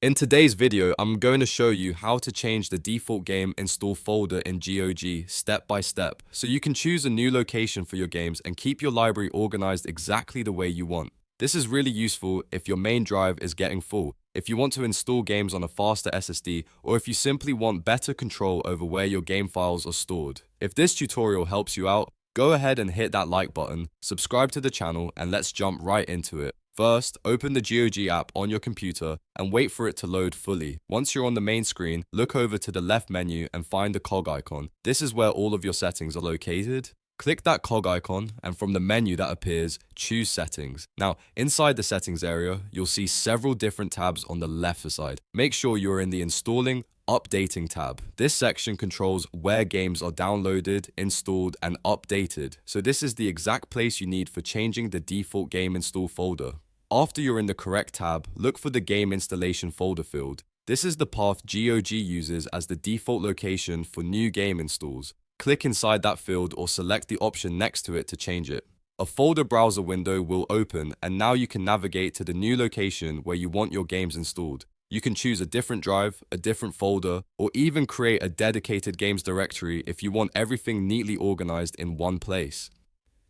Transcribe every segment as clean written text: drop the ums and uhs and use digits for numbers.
In today's video, I'm going to show you how to change the default game install folder in GOG step by step, so you can choose a new location for your games and keep your library organized exactly the way you want. This is really useful if your main drive is getting full, if you want to install games on a faster SSD, or if you simply want better control over where your game files are stored. If this tutorial helps you out, go ahead and hit that like button, subscribe to the channel, and let's jump right into it. First, open the GOG app on your computer and wait for it to load fully. Once you're on the main screen, look over to the left menu and find the cog icon. This is where all of your settings are located. Click that cog icon and from the menu that appears, choose Settings. Now, inside the Settings area, you'll see several different tabs on the left side. Make sure you're in the Installing, Updating tab. This section controls where games are downloaded, installed, and updated. So this is the exact place you need for changing the default game install folder. After you're in the correct tab, look for the game installation folder field. This is the path GOG uses as the default location for new game installs. Click inside that field or select the option next to it to change it. A folder browser window will open and now you can navigate to the new location where you want your games installed. You can choose a different drive, a different folder, or even create a dedicated games directory if you want everything neatly organized in one place.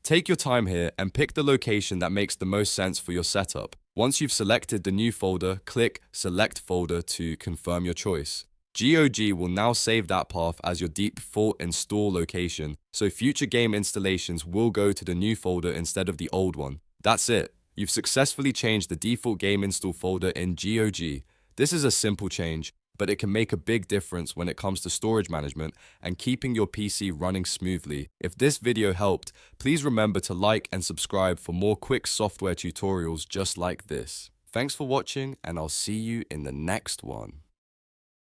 Take your time here and pick the location that makes the most sense for your setup. Once you've selected the new folder, click Select Folder to confirm your choice. GOG will now save that path as your default install location, so future game installations will go to the new folder instead of the old one. That's it. You've successfully changed the default game install folder in GOG. This is a simple change, but it can make a big difference when it comes to storage management and keeping your PC running smoothly. If this video helped, please remember to like and subscribe for more quick software tutorials just like this. Thanks for watching, and I'll see you in the next one.